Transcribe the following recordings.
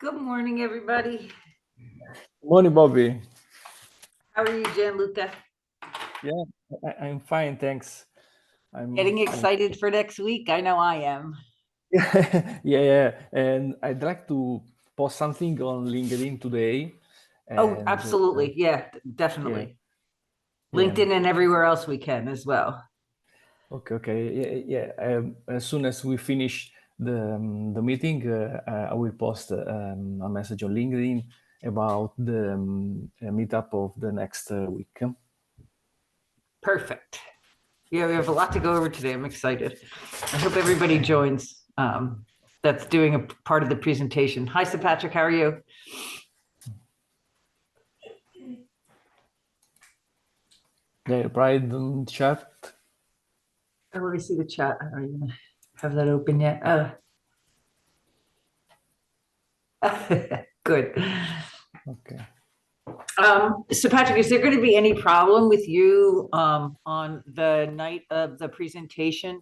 Good morning, everybody. Morning, Bobby. How are you, Gianluca? Yeah, I'm fine, thanks. Getting I'm excited for next week? I know I am. yeah, and I'd like to post something on LinkedIn today, Oh, and absolutely. Yeah, yeah, definitely. yeah. LinkedIn and everywhere else we can as well. Okay, yeah. As soon as we finish the meeting, I will post a message on LinkedIn about the meetup of the next week. Perfect. Yeah, we have a lot to go over today. I'm excited. I hope everybody joins. That's doing a part of the presentation. Hi, Sir Patrick. How are you? Yeah, Pride chat. Oh, let me see the chat. I don't even have that open yet. Good. Okay. So Patrick, is there going to be any problem with you on the night of the presentation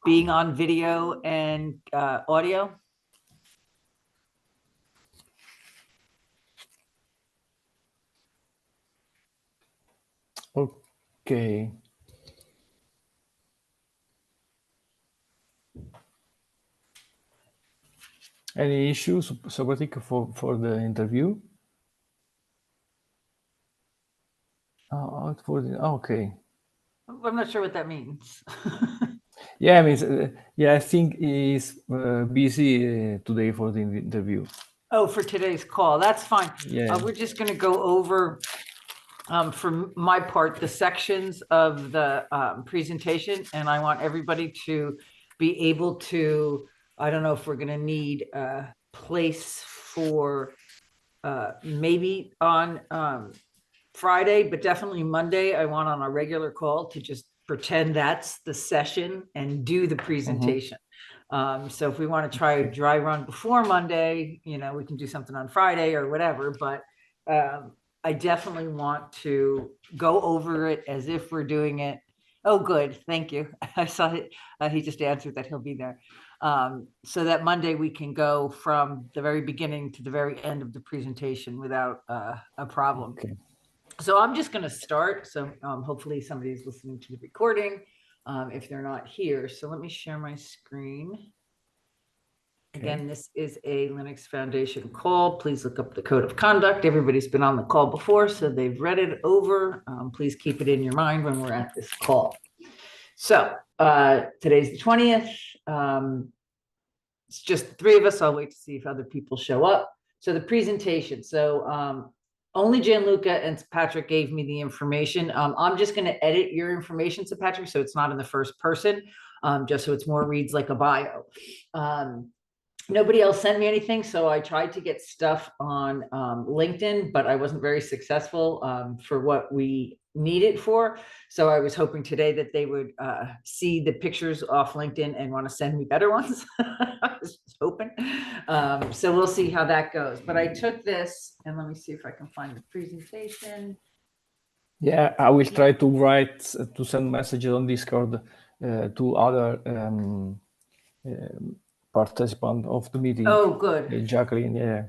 being on video and audio? Okay. Any issues, Socratic, for the interview? Okay. I'm not sure what that means. Yeah, I mean, yeah, I think he's busy today for the interview. Oh, for today's call, that's fine. Yeah. We're just going to go over, for my part, the sections of the presentation, and I want everybody to be able to, I don't know if we're going to need a place for maybe on Friday, but definitely Monday, I want on a regular call to just pretend that's the session and do the Mm-hmm. presentation. So if we want to try a dry run before Monday, we can do something on Friday or whatever, but I definitely want to go over it as if we're doing it. Oh, good. Thank you. I saw it. He just answered that he'll be there. So that Monday we can go from the very beginning to the very end of the presentation without a problem. Okay. So I'm just going to start. So hopefully somebody's listening to the recording if they're not here. So let me share my screen. Again, this is a Linux Foundation call. Please look up the code of conduct. Everybody's been on the call before, so they've read it over. Please keep it in your mind when we're at this call. So today's the 20th. It's just the three of us. I'll wait to see if other people show up. So the presentation. So only Gianluca and Patrick gave me the information. I'm just going to edit your information to Patrick, so it's not in the first person, just so it's more reads like a bio. Nobody else sent me anything, so I tried to get stuff on LinkedIn, but I wasn't very successful for what we need it for. So I was hoping today that they would see the pictures off LinkedIn and want to send me better ones. I was hoping. So we'll see how that goes. But I took this, and let me see if I can find the presentation. Yeah, I will try to write to send messages on Discord to other participants of the meeting. Oh, good. Jacqueline, yeah.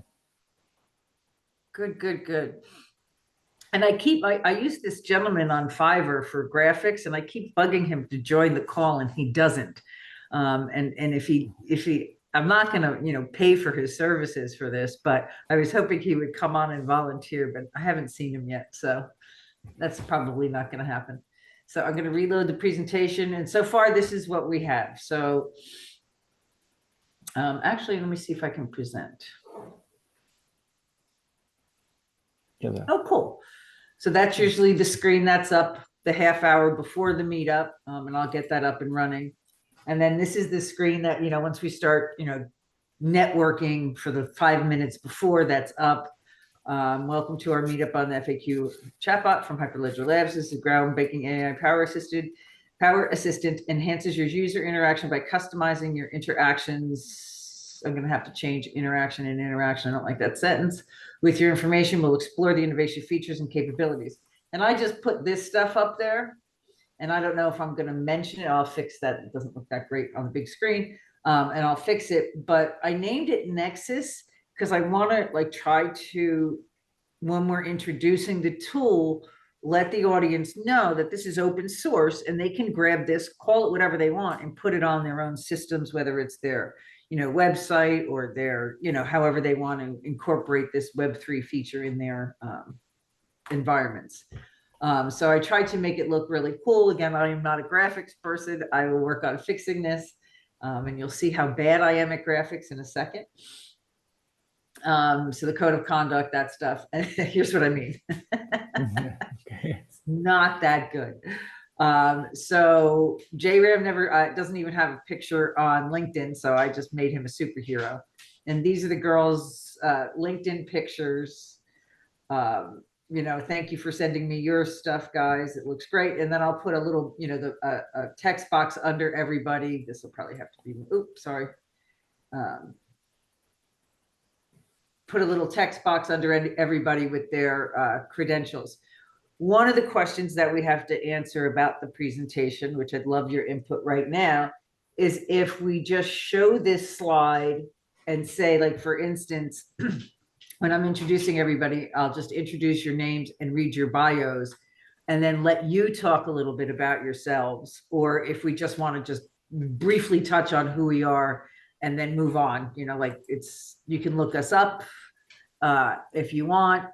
Good. And I use this gentleman on Fiverr for graphics, and I keep bugging him to join the call, and he doesn't. And if he, I'm not going to pay for his services for this, but I was hoping he would come on and volunteer, but I haven't seen him yet, so that's probably not going to happen. So I'm going to reload the presentation, and so far this is what we have. So actually, let me see if I can present. Yeah. Oh, cool. So that's usually the screen that's up the half hour before the meetup, and I'll get that up and running. And then this is the screen that, once we start, networking for the 5 minutes before, that's up. Welcome to our meetup on the FAQ chatbot from Hyperledger Labs. This is a groundbreaking AI power assistant enhances your user interaction by customizing your interactions. I'm going to have to change interaction and interaction. I don't like that sentence. With your information, we'll explore the innovation features and capabilities. And I just put this stuff up there. And I don't know if I'm going to mention it. I'll fix that. It doesn't look that great on the big screen. And I'll fix it. But I named it Nexus because I want to like try to, when we're introducing the tool, let the audience know that this is open source and they can grab this, call it whatever they want, and put it on their own systems, whether it's their, website or their, however they want to incorporate this Web3 feature in their environments. So I tried to make it look really cool. Again, I am not a graphics person. I will work on fixing this. And you'll see how bad I am at graphics in a second. So the code of conduct, that stuff. Here's what I mean. Okay. Not that good. So JRAM never doesn't even have a picture on LinkedIn, so I just made him a superhero. And these are the girls' LinkedIn pictures. Thank you for sending me your stuff, guys. It looks great. And then I'll put a little, a text box under everybody. This will probably have to be, oops, sorry. Put a little text box under everybody with their credentials. One of the questions that we have to answer about the presentation, which I'd love your input right now, is if we just show this slide and say, like, for instance, when I'm introducing everybody, I'll just introduce your names and read your bios and then let you talk a little bit about yourselves. Or if we just want to just briefly touch on who we are and then move on, like you can look us up if you want,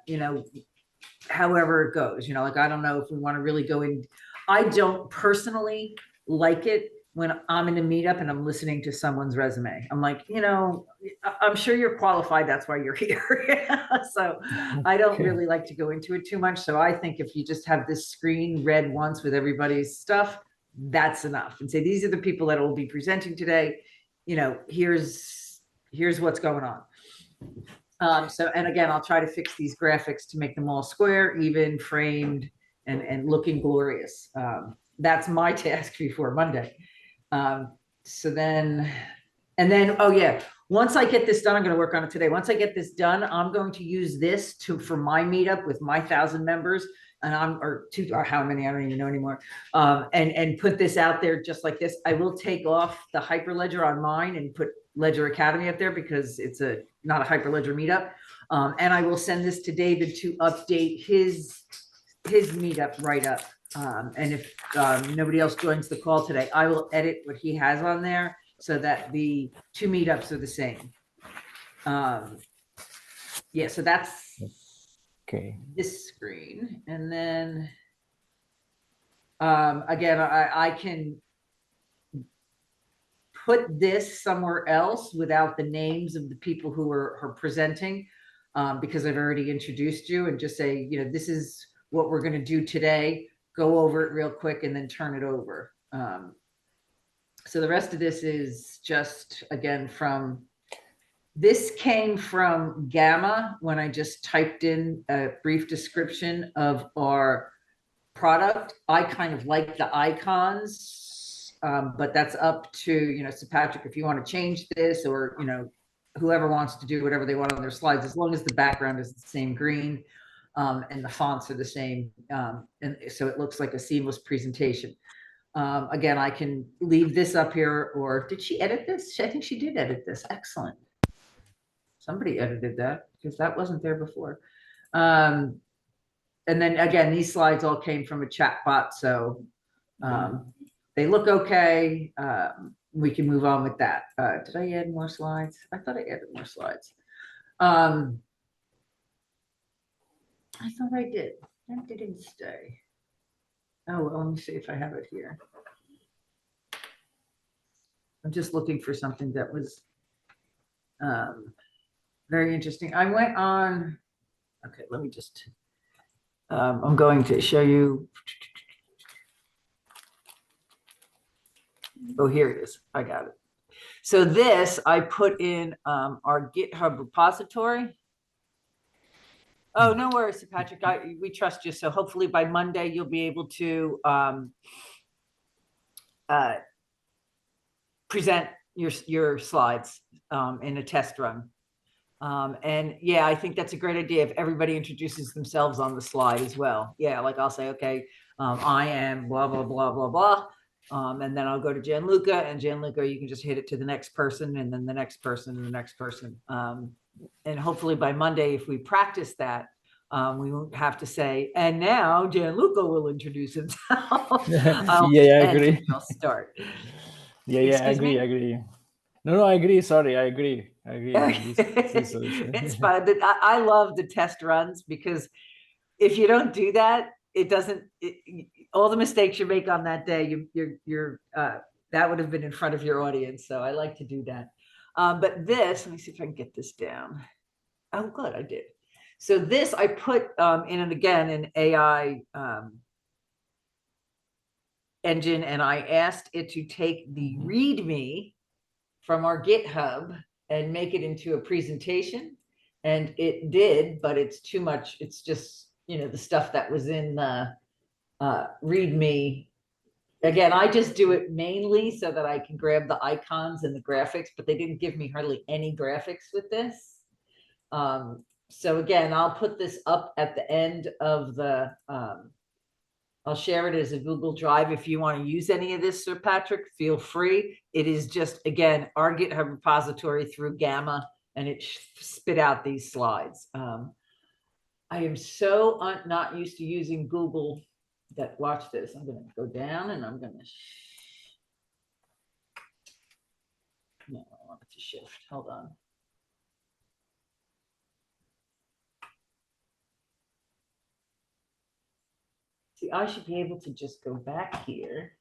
however it goes, like, I don't know if we want to really go in. I don't personally like it when I'm in a meetup and I'm listening to someone's resume. I'm like, I'm sure you're qualified. That's why you're here. So I don't really like to go into it too much. So I think if you just have this screen read once with everybody's stuff, that's enough. And say, these are the people that will be presenting today. Here's what's going on. And again, I'll try to fix these graphics to make them all square, even, framed, and looking glorious. That's my task before Monday. Oh yeah, once I get this done, I'm going to work on it today. Once I get this done, I'm going to use this for my meetup with my 1,000 members, and or how many, I don't even know anymore. And put this out there just like this. I will take off the Hyperledger on mine and put Ledger Academy up there because it's not a Hyperledger meetup. And I will send this to David to update his meetup write-up. And if nobody else joins the call today, I will edit what he has on there so that the two meetups are the same. Yeah, so that's this screen. And then again, I can put this somewhere else without the names of the people who are presenting, because I've already introduced you, and just say, this is what we're going to do today. Go over it real quick and then turn it over. So the rest of this is just, again, this came from Gamma when I just typed in a brief description of our product. I kind of like the icons, but that's up to, Sir Patrick, if you want to change this, or, whoever wants to do whatever they want on their slides, as long as the background is the same green. And the fonts are the same. And so it looks like a seamless presentation. Again, I can leave this up here, or did she edit this? I think she did edit this. Excellent. Somebody edited that because that wasn't there before. And then again, these slides all came from a chat bot. So they look okay. We can move on with that. Did I add more slides? I thought I added more slides. I thought I did. That didn't stay. Oh, well, let me see if I have it here. I'm just looking for something that was very interesting. I went on, okay, let me just, I'm going to show you. Oh, here it is. I got it. So this, I put in our GitHub repository. Oh, no worries, Patrick. We trust you. So hopefully by Monday, you'll be able to present your slides in a test run. And yeah, I think that's a great idea if everybody introduces themselves on the slide as well. Yeah, like I'll say, okay, I am blah, blah, blah, blah, blah. And then I'll go to Gianluca, and Gianluca, you can just hit it to the next person, and then the next person, and the next person. And hopefully by Monday, if we practice that, we won't have to say, and now Gianluca will introduce himself. Yeah, I And agree. we'll start. Yeah, I Excuse agree, me? I agree. No, I agree. Sorry, I agree. I agree. This is solution. It's fun. I love the test runs because if you don't do that, it doesn't, all the mistakes you make on that day, that would have been in front of your audience. So I like to do that. But this, let me see if I can get this down. Oh, good, I did. So this I put in, and again, an AI engine, and I asked it to take the README from our GitHub and make it into a presentation. And it did, but it's too much. It's just, the stuff that was in the README. Again, I just do it mainly so that I can grab the icons and the graphics, but they didn't give me hardly any graphics with this. So again, I'll put this up at the end of the, I'll share it as a Google Drive. If you want to use any of this, Sir Patrick, feel free. It is just, again, our GitHub repository through Gamma, and it spit out these slides. I am so not used to using Google that, watch this. I'm going to go down and I'm going to, no, I want it to shift. Hold on. See, I should be able to just go back here.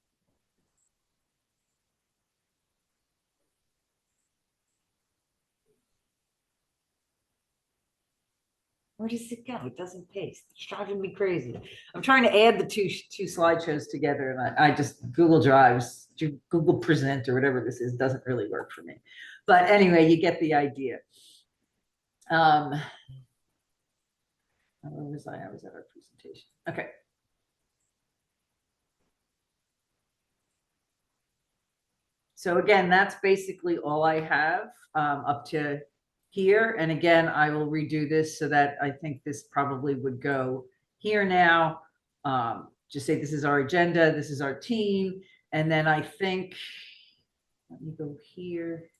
Where does it go? It doesn't paste. It's driving me crazy. I'm trying to add the two slideshows together, and I just Google Drives, Google Present, or whatever this is, doesn't really work for me. But anyway, you get the idea. Where was I? I was at our presentation. Okay. So again, that's basically all I have up to here. And again, I will redo this so that I think this probably would go here now. Just say this is our agenda, this is our team. And then I think, let me go here.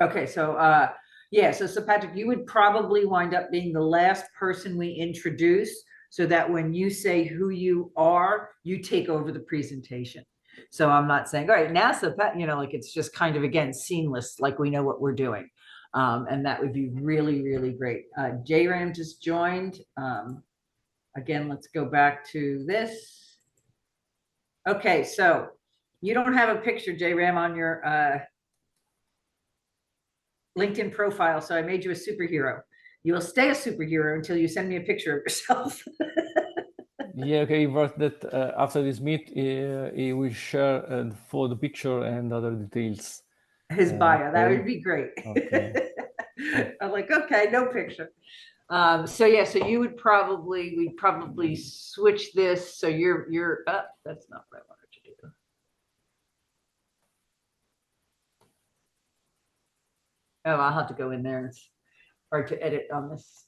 Okay, so yeah, so Patrick, you would probably wind up being the last person we introduce, so that when you say who you are, you take over the presentation. So I'm not saying, all right, now, so like it's just kind of, again, seamless, like we know what we're doing. And that would be really, really great. JRAM just joined. Again, let's go back to this. Okay, so you don't have a picture, JRAM, on your LinkedIn profile, so I made you a superhero. You will stay a superhero until you send me a picture of yourself. Yeah, okay, he wrote that after this meet, he will share for the picture and other details. His bio, that okay. would be great. Okay. I'm like, okay, no picture. So yeah, so you would probably, we'd probably switch this. So you're up. That's not what I wanted to do. Oh, I'll have to go in there. It's hard to edit on this.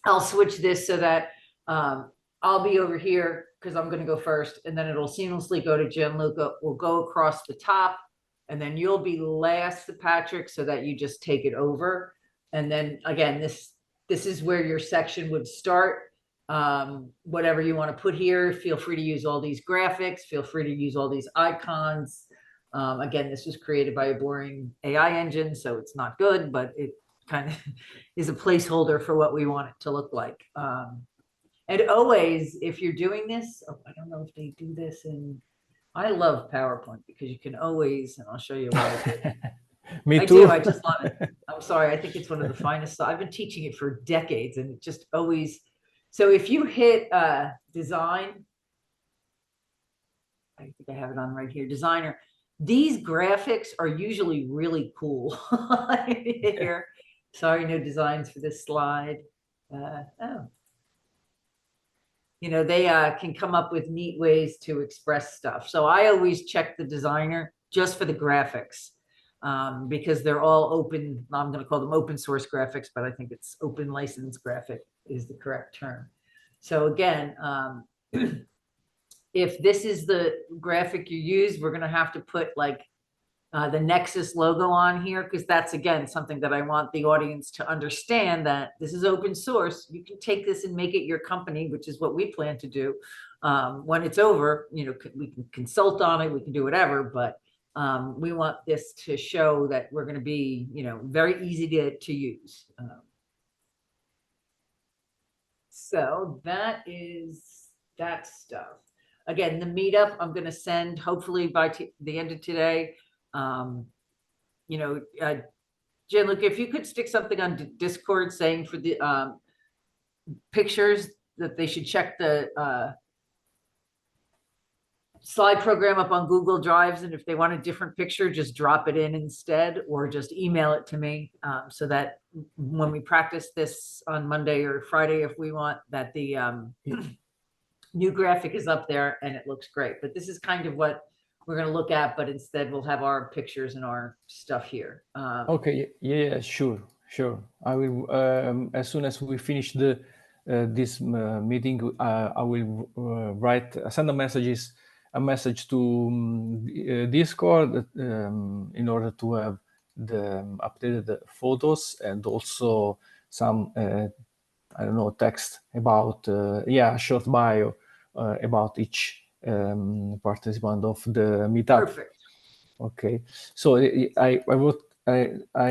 I'll switch this so that I'll be over here because I'm going to go first, and then it'll seamlessly go to Gianluca. We'll go across the top, and then you'll be last, Patrick, so that you just take it over. And then again, this is where your section would start. Whatever you want to put here, feel free to use all these graphics. Feel free to use all these icons. Again, this was created by a boring AI engine, so it's not good, but it kind of is a placeholder for what we want it to look like. And always, if you're doing this, I don't know if they do this in, I love PowerPoint because you can always, and I'll show you what I do. Me I too. do, I just love it. I'm sorry, I think it's one of the finest. I've been teaching it for decades, and it just always, so if you hit design, I think I have it on right here, designer, these graphics are usually really cool. Here, sorry, no designs for this slide. Oh, they can come up with neat ways to express stuff. So I always check the designer just for the graphics, because they're all open. I'm going to call them open source graphics, but I think it's open license graphic is the correct term. So again, if this is the graphic you use, we're gonna have to put like the Nexus logo on here, because that's again something that I want the audience to understand, that this is open source. You can take this and make it your company, which is what we plan to do. When it's over, you know, we can consult on it, we can do whatever, but we want this to show that we're going to be, you know, very easy to use. So that is that stuff. Again, the meetup I'm going to send hopefully by the end of today. You know, Gianluca, if you could stick something on Discord saying for the pictures that they should check the slide program up on Google Drives, and if they want a different picture, just drop it in instead, or just email it to me, so that when we practice this on Monday or Friday, if we want, that the new graphic is up there and it looks great. But this is kind of what we're going to look at, but instead we'll have our pictures and our stuff here. Okay, yeah, sure. I will, as soon as we finish this meeting, I will send a message to Discord in order to have the updated photos, and also some I don't know, text about a short bio about each participant of the meetup. Perfect. Okay, so I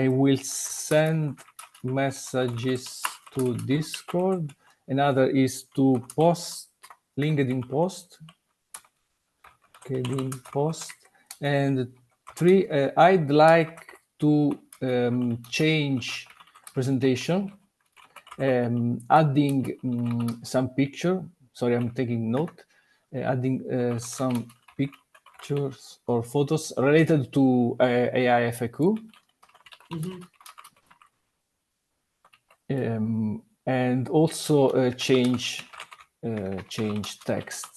will send messages to Discord. Another is to post LinkedIn post. LinkedIn post. And 3, I'd like to change presentation, adding some picture. Sorry, I'm taking note. Adding some pictures or photos related to AI FAQ. And also change text.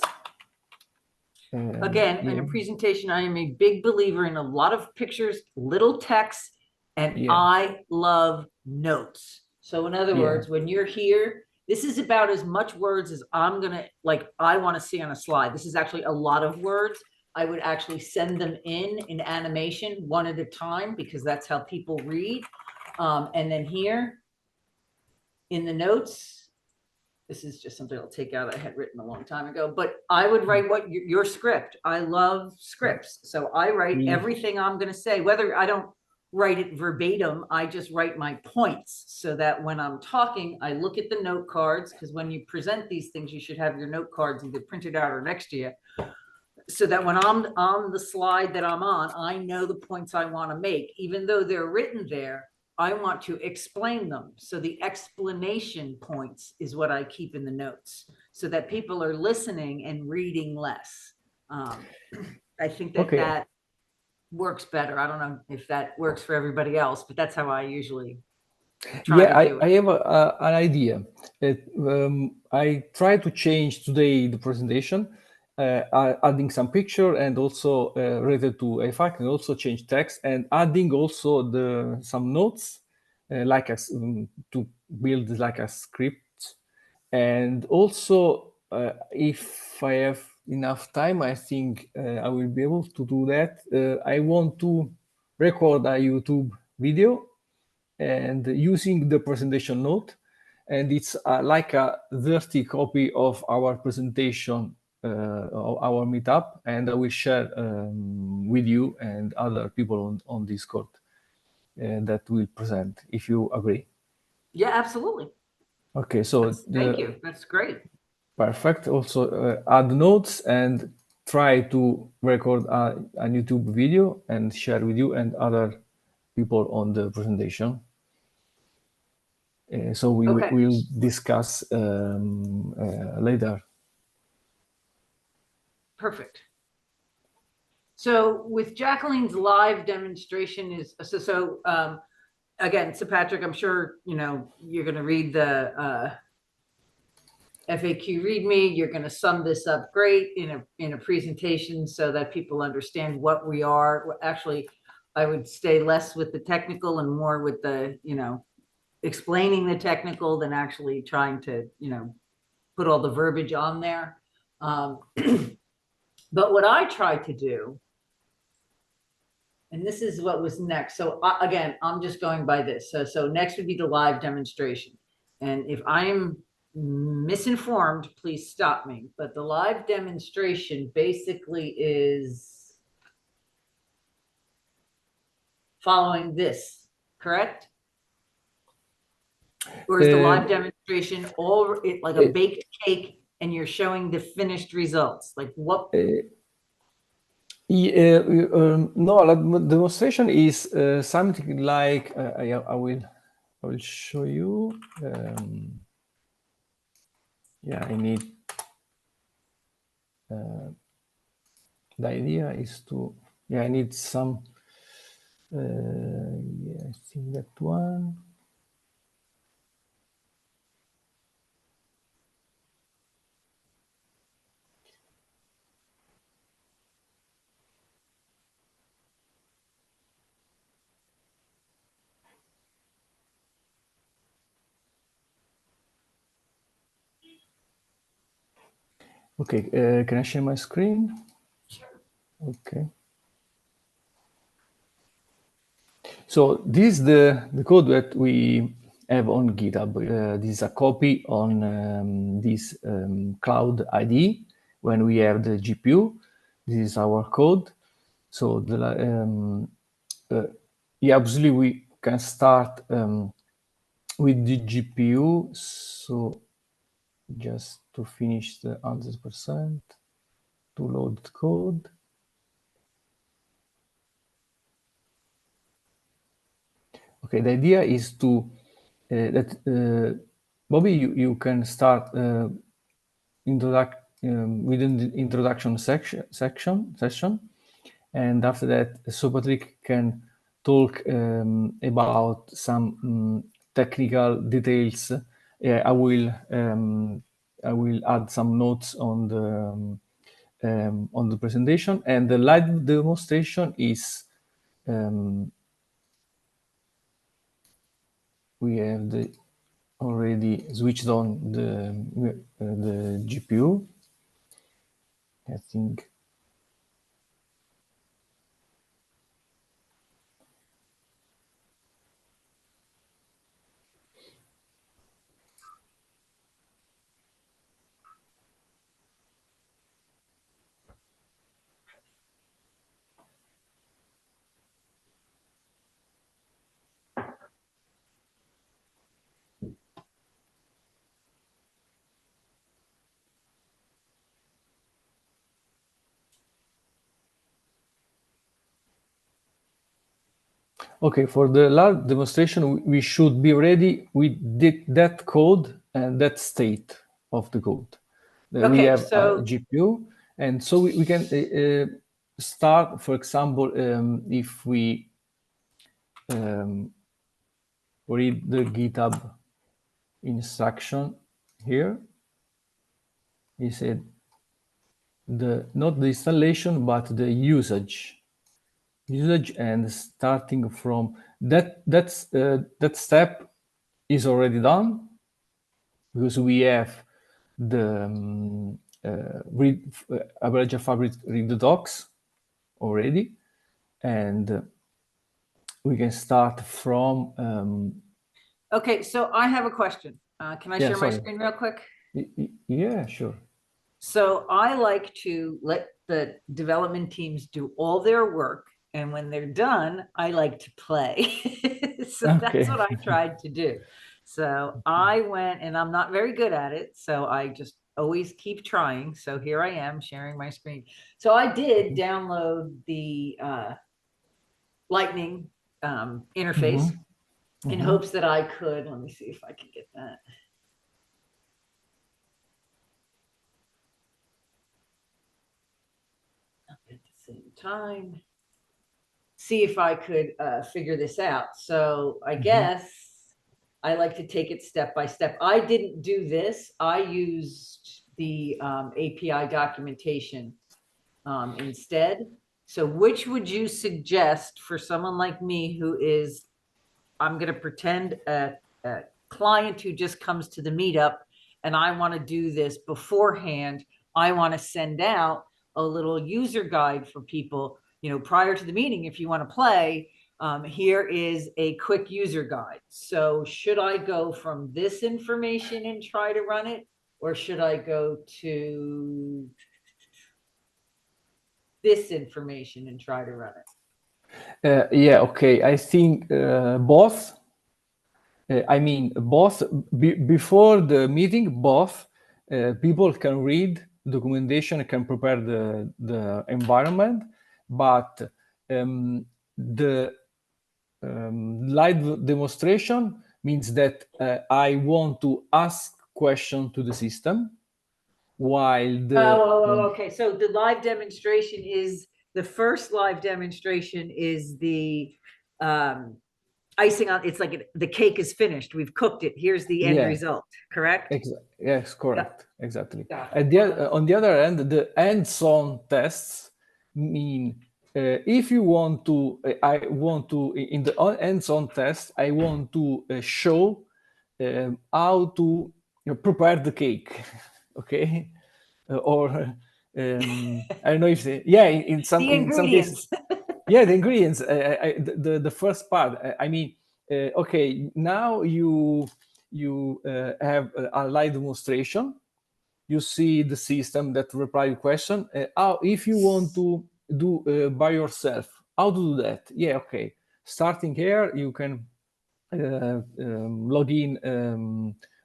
Again, in a presentation, I am a big believer in a lot of pictures, little text, and I love notes. So in other words, when you're here, this is about as much words as I want to see on a slide. This is actually a lot of words. I would actually send them in animation one at a time, because that's how people read. And then here in the notes, this is just something I'll take out I had written a long time ago, but I would write what your script. I love scripts. So I write everything I'm going to say, whether I don't write it verbatim, I just write my points, so that when I'm talking, I look at the note cards, because when you present these things, you should have your note cards either printed out or next to you, so that when I'm on the slide that I'm on, I know the points I want to make. Even though they're written there, I want to explain them. So the explanation points is what I keep in the notes, so that people are listening and reading less. I think that works better. I don't know if that works for everybody else, but that's how I usually try to do it. I have an idea. I try to change today the presentation, adding some picture, and also related to AFAQ, and also change text, and adding also some notes, to build like a script. And also, if I have enough time, I think I will be able to do that. I want to record a YouTube video and using the presentation note, and it's like a dirty copy of our presentation, our meetup, and I will share with you and other people on Discord that will present, if you agree. Yeah, absolutely. Okay, so thank you. That's great. Perfect. Also add notes and try to record a YouTube video and share with you and other people on the presentation. So we will discuss later. Perfect. So with Jacqueline's live demonstration again, so Patrick, I'm sure you're going to read the FAQ README. You're going to sum this up great in a presentation, so that people understand what we are. Actually, I would stay less with the technical and more with the explaining the technical than actually trying to put all the verbiage on there. But what I tried to do, and this is what was next. So again, I'm just going by this. So next would be the live demonstration. And if I'm misinformed, please stop me. But the live demonstration basically is following this, correct? Or is the live demonstration all like a baked cake and you're showing the finished results? Like what? No, the demonstration is something like I will show you. Yeah, I need. The idea is to. Yeah, I need some. Yeah, I think that one. Okay, can I share my screen? Sure. Okay. So this is the code that we have on GitHub. This is a copy on this Cloud ID when we have the GPU. This is our code. So yeah, obviously we can start with the GPU. So just to finish the 100%, to load the code. Okay, the idea is to Bobby, you can start within the introduction session, and after that, so Patrick can talk about some technical details. I will add some notes on the presentation, and the live demonstration is we have already switched on the GPU. I think. Okay, for the live demonstration, we should be ready with that code and that state of the code. We have a GPU, and so we can start, for example, if we read the GitHub instruction here, he said not the installation, but the usage, and starting from that step is already done because we have the Average Fabric read the docs already, and we can start from. Okay, so I have a question. Can I share my screen real quick? Yeah, sure. So I like to let the development teams do all their work. And when they're done, I like to play. So that's what I tried to do. So I went, and I'm not very good at it. So I just always keep trying. So here I am sharing my screen. So I did download the Lightning interface in hopes that I could, let me see if I can get that. At the same time, see if I could figure this out. So I guess I like to take it step by step. I didn't do this. I used the API documentation instead. So which would you suggest for someone like me who is, I'm going to pretend a client who just comes to the meetup and I want to do this beforehand. I want to send out a little user guide for people, prior to the meeting, if you want to play, here is a quick user guide. So should I go from this information and try to run it? Or should I go to this information and try to run it? Yeah, okay. I think both. I mean, both before the meeting, both people can read documentation, can prepare the environment, but the live demonstration means that I want to ask question to the system, while Okay. So the live demonstration is the first live demonstration is the icing on. It's like the cake is finished. We've cooked it. Here's the end result. Correct? Yes, correct. Yeah. Exactly. Yeah. On the other hand, the hands-on tests mean if you want to, I want to, in the hands-on test, I want to show how to prepare the cake, okay? Or I don't know if in some cases, the ingredients. The first part. I mean, okay, now you have a live demonstration. You see the system that reply your question. How if you want to do by yourself, how to do that? Yeah, okay. Starting here, you can log in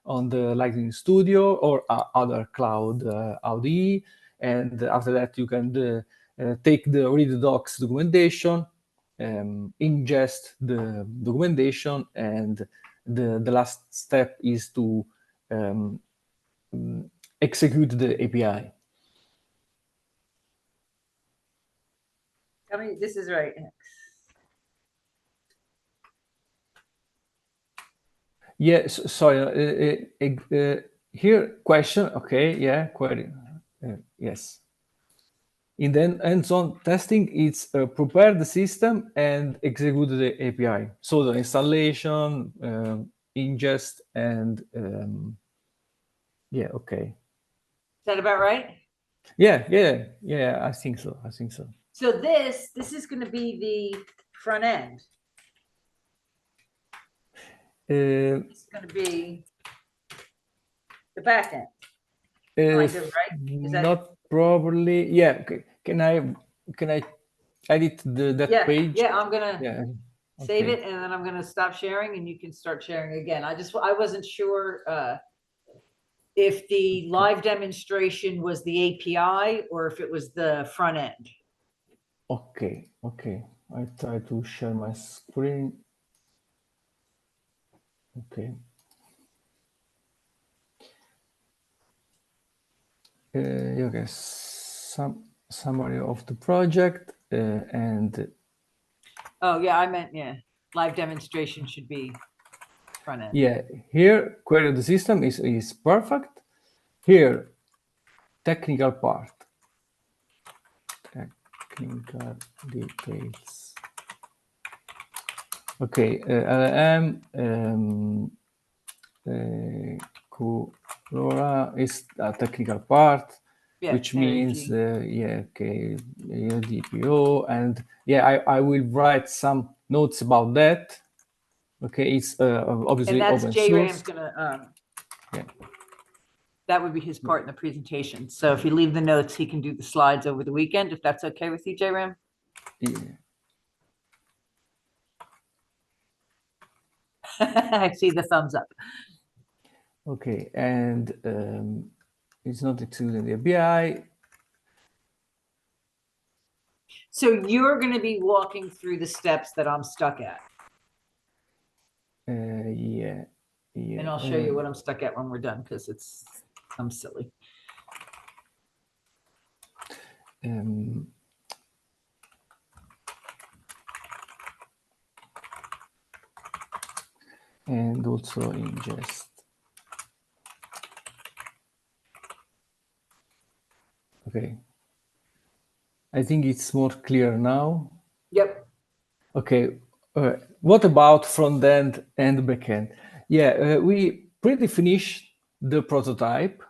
on the Lightning Studio or other cloud IDE, and after that you can take the read docs documentation, ingest the documentation, and the last step is to execute the API. Tell me this is right. Yes, sorry. Here, question. Okay, yeah, query. Yes. In the hands-on testing, it's prepare the system and execute the API. So the installation, ingest, and yeah, okay. Is that about right? Yeah. I think so. So this is going to be the front end. It's going to be the back end. Right? Is that not properly? Yeah. Okay. Can I edit that page? Yeah, I'm gonna save Okay. it, and then I'm gonna stop sharing, and you can start sharing again. I wasn't sure if the live demonstration was the API or if it was the front end. Okay. I try to share my screen. Okay. Okay. Some summary of the project and. Oh yeah, I meant live demonstration should be front end. Yeah, here query the system is perfect. Here, technical part. Technical details. Okay, LLM Colora is a technical part, which means okay, DPO, and I will write some notes about that. Okay, it's obviously and that's open JRAM's source. gonna that would be his part in the presentation. So if you leave the notes, he can do the slides over the weekend, if that's okay with you, JRAM. Yeah. I see the thumbs up. Okay, and it's not excluding the API. So you're going to be walking through the steps that I'm stuck at. Yeah. And I'll show you what I'm stuck at when we're done, because I'm silly. And also ingest. Okay. I think it's more clear now. Yep. Okay. What about front end and back end? Yeah, we pretty finished the prototype.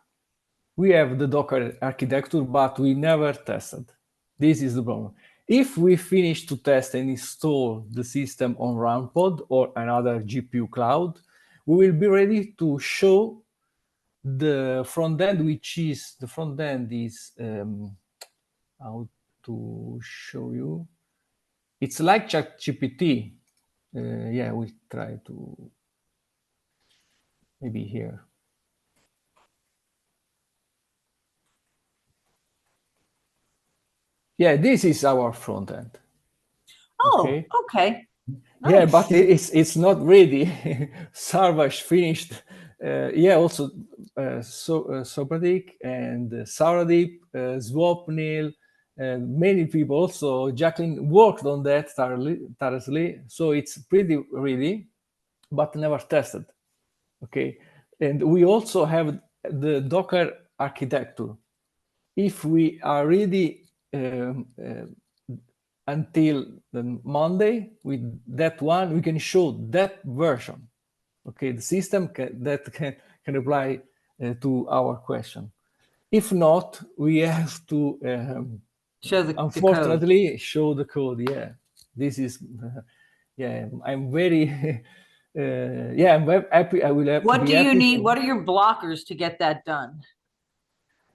we have the Docker architecture, but we never tested. This is the problem. If we finish to test and install the system on RunPod or another GPU cloud, we will be ready to show the front end, which is the front end is how to show you. It's like ChatGPT. Yeah, we try to maybe here. Yeah, this is our front end. Oh, okay. Yeah, Nice. but it's not ready. Sarvash finished. Yeah, also Sopratik and Saradip, Swapnil, many people also. Jacqueline worked on that tirelessly, so it's pretty ready, but never tested. Okay, and we also have the Docker architecture. If we are ready until the Monday with that one, we can show that version. Okay, the system can reply to our question. If not, we have to Show the code. unfortunately show the code. Yeah, this is yeah. I'm very yeah. I'm very happy. I will have to What be do you happy. need? What are your blockers to get that done?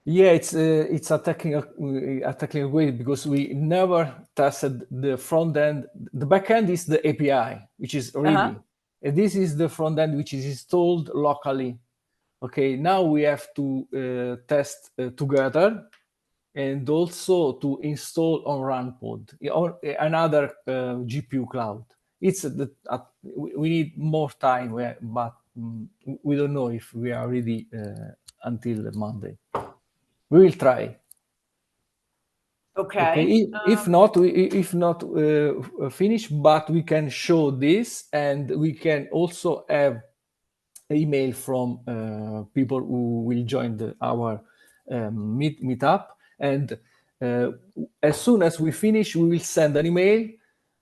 Yeah, it's a technical way because we never tested the front end. The back end is the API, which is ready. And this is the front end which is installed locally. Okay, now we have to test together and also to install on RunPod or another GPU cloud. It's we need more time, but we don't know if we are ready until Monday. We will try. Okay. If not finish, but we can show this, and we can also have email from people who will join our meetup. And as soon as we finish, we will send an email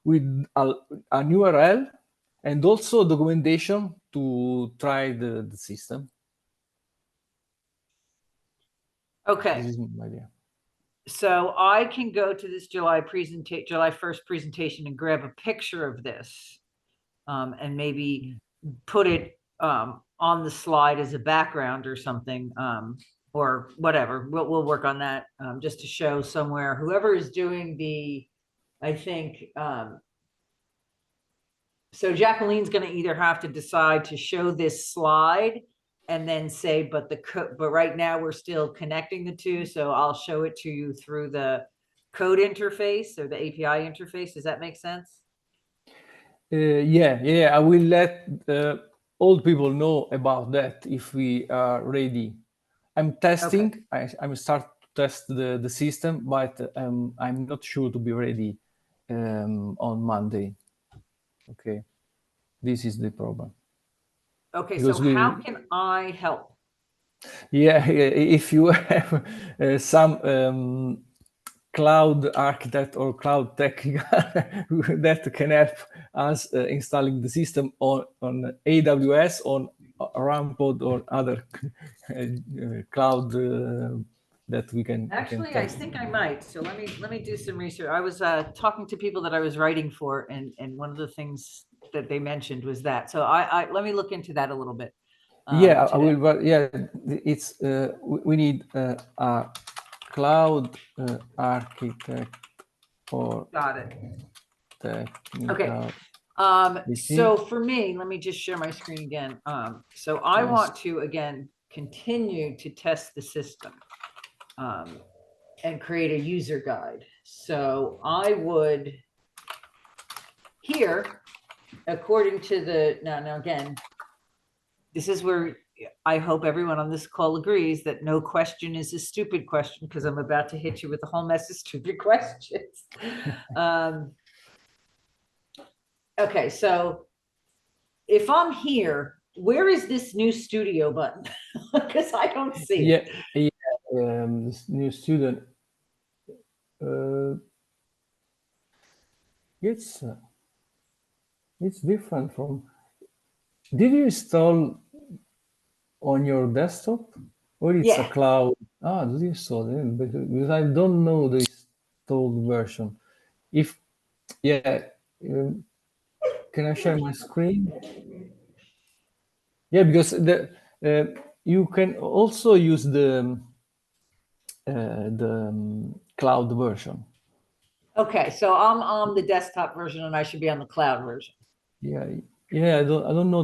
with an URL and also documentation to try the system. Okay. This is my idea. So I can go to this July 1st presentation and grab a picture of this and maybe put it on the slide as a background or something or whatever. We'll work on that just to show somewhere whoever is doing I think so Jacqueline's going to either have to decide to show this slide and then say, but right now we're still connecting the two. So I'll show it to you through the code interface or the API interface. Does that make sense? Yeah. I will let all people know about that if we are ready. I'm testing. Okay. I'm start to test the system, but I'm not sure to be ready on Monday. Okay, this is the problem. Okay, because so how can I help? Yeah, if you have some cloud architect or cloud technical that can help us installing the system on AWS, on RunPod or other cloud that we can. Actually, I think I might. So let me do some research. I was talking to people that I was writing for, and one of the things that they mentioned was that. So I let me look into that a little bit. Yeah, today. I will. But yeah, it's we need a cloud architect or got it. Technical. Okay. So for me, let me just share my screen again. So I want to again continue to test the system and create a user guide. So I would here, according to the now again, this is where I hope everyone on this call agrees that no question is a stupid question, because I'm about to hit you with a whole mess of stupid questions. Okay, so if I'm here, where is this new studio button? Because I don't see it. Yeah, this new student. It's different from. Did you install on your desktop, or it's a cloud? Ah, do you install it? Because I don't know the installed version. If yeah, um, can I share my screen? Yeah, because you can also use the cloud version. Okay, so I'm on the desktop version and I should be on the cloud version. Yeah, yeah. I don't know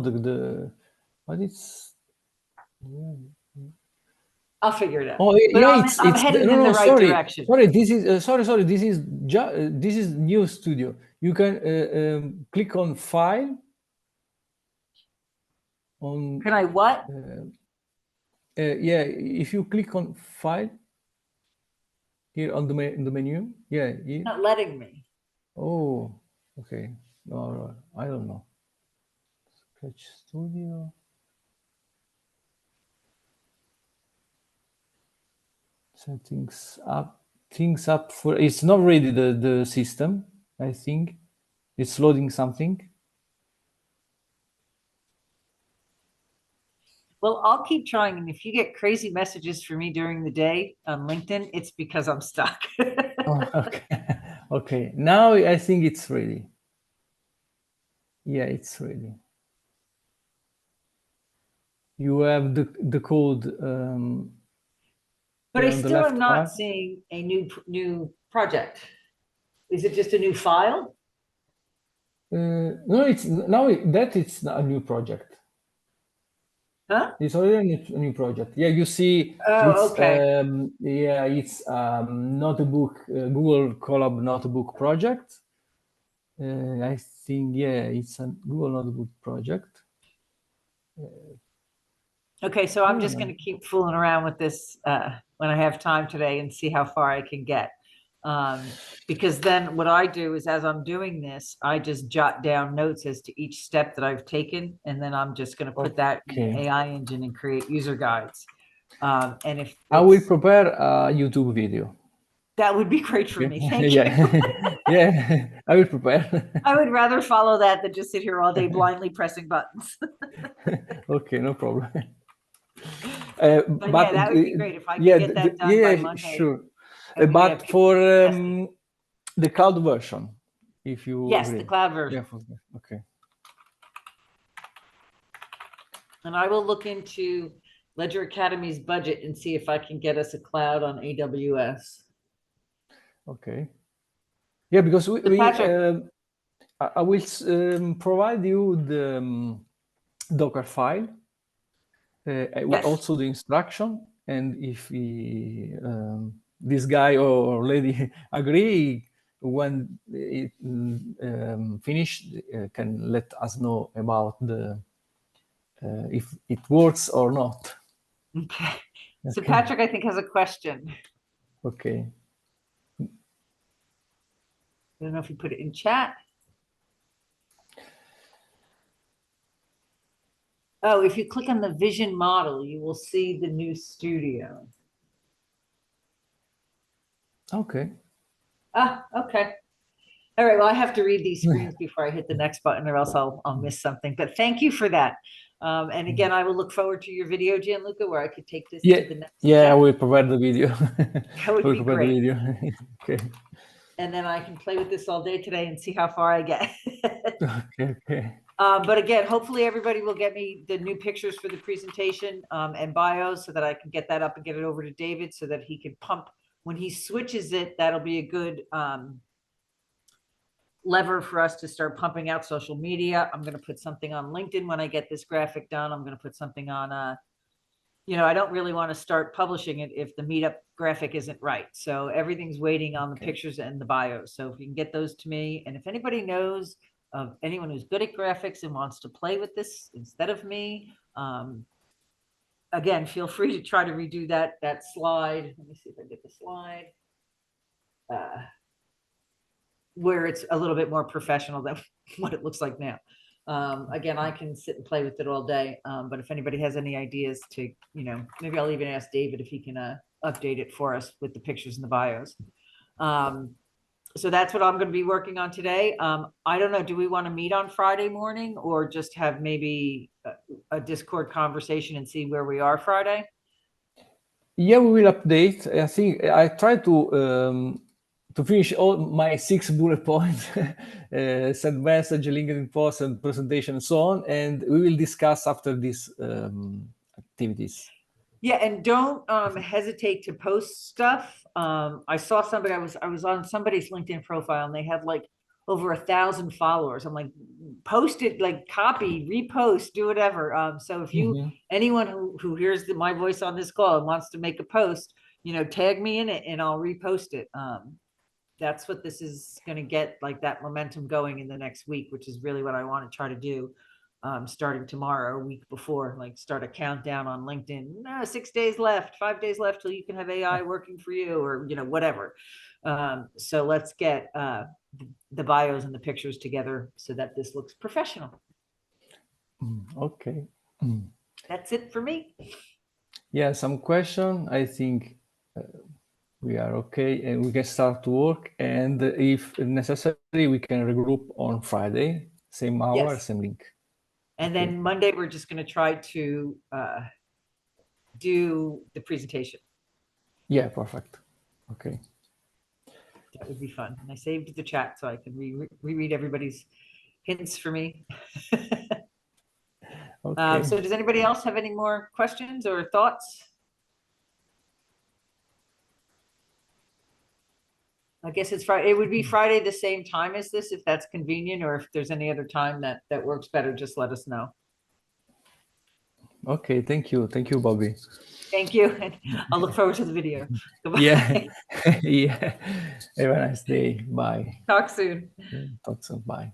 but it's I'll figure it out. oh But yeah, I'm it's headed no in the no right sorry direction. sorry this is sorry this is new studio. You can click on file on Can I what? yeah, if you click on file here on in the menu, yeah, here. Not letting me. Oh, okay. No, I don't know. Sketch Studio settings up. Things up for it's not ready the system. I think it's loading something. Well, I'll keep trying. And if you get crazy messages for me during the day on LinkedIn, it's because I'm stuck. Oh, okay. Okay. Now I think it's ready. Yeah, it's ready. You have the code But I on the still am left not part. seeing a new project. Is it just a new file? No, it's now that it's a new project. Huh? It's already a new project. Yeah, you see, Oh, it's okay. yeah, it's notebook Google Colab notebook project. I think yeah, it's a Google notebook project. Okay, so I'm just Yeah. going to keep fooling around with this when I have time today and see how far I can get. Because then what I do is as I'm doing this, I just jot down notes as to each step that I've taken, and then I'm just going to put that in the Okay. AI engine and create user guides. And if I will it's prepare a YouTube video. that would be great for Okay. me. Thank you. Yeah. Yeah. I will prepare. I would rather follow that than just sit here all day blindly pressing buttons. Okay, no problem. But yeah, But that would be great if I could yeah, get that done by yeah, Monday. sure. And we could have But people for testing. the cloud version, if you Yes, the agree. cloud Yeah, version. okay. And I will look into Ledger Academy's budget and see if I can get us a cloud on AWS. Okay. Yeah, because So Patrick, I will provide you the Docker file, yes. also the instruction, and if this guy or lady agree, when it finished, can let us know about the if it works or not. Okay. So Okay. Patrick, I think, has a question. Okay. I don't know if you put it in chat. Oh, if you click on the vision model, you will see the new studio. Okay. Ah, okay. All right. Well, I have to read these screens before I hit the next button, or else I'll miss something. But thank you for that. And again, I will look forward to your video, Gianluca, where I could take this Yeah. to the next Yeah, I step. will provide the video. That I would will be provide the great. video. Okay. And then I can play with this all day today and see how far I get. Okay. Okay. But again, hopefully everybody will get me the new pictures for the presentation and bios so that I can get that up and get it over to David so that he can pump. When he switches it, that'll be a good lever for us to start pumping out social media. I'm going to put something on LinkedIn when I get this graphic done. I'm going to put something on, I don't really want to start publishing it if the meetup graphic isn't right. So everything's waiting on the pictures and the bios. So if you can get those to me, and if anybody knows of anyone who's good at graphics and wants to play with this instead of me, again, feel free to try to redo that slide. Let me see if I get the slide. Where it's a little bit more professional than what it looks like now. Again, I can sit and play with it all day. But if anybody has any ideas to, maybe I'll even ask David if he can update it for us with the pictures and the bios. So that's what I'm going to be working on today. I don't know. Do we want to meet on Friday morning or just have maybe a Discord conversation and see where we are Friday? Yeah, we will update. I think I tried to finish all my 6 bullet points, send message, LinkedIn post, and presentation, and so on. And we will discuss after these activities. Yeah, and don't hesitate to post stuff. I saw somebody, I was on somebody's LinkedIn profile and they have like over 1,000 followers. I'm like, post it, like copy, repost, do whatever. So if you Mhm. anyone who hears my voice on this call and wants to make a post, tag me in it and I'll repost it. That's what this is going to get, like that momentum going in the next week, which is really what I want to try to do. Starting tomorrow, a week before, like start a countdown on LinkedIn. No, 6 days left, 5 days left till you can have AI working for you, or whatever. So let's get the bios and the pictures together so that this looks professional. Okay. That's it for me. Yeah, some question. I think we are okay, and we can start to work. And if necessary, we can regroup on Friday, same hour, Yes. same link. And Okay. then Monday, we're just going to try to do the presentation. Yeah, perfect. Okay. That would be fun. And I saved the chat so I can reread everybody's hints for me. Okay. So does anybody else have any more questions or thoughts? I guess it's Friday. It would be Friday the same time as this, if that's convenient, or if there's any other time that works better, just let us know. Okay. Thank you. Thank you, Bobby. Thank you. And I'll look forward to the video. Yeah. Goodbye. Yeah. Have a nice day. Bye. Talk soon. Talk soon. Bye.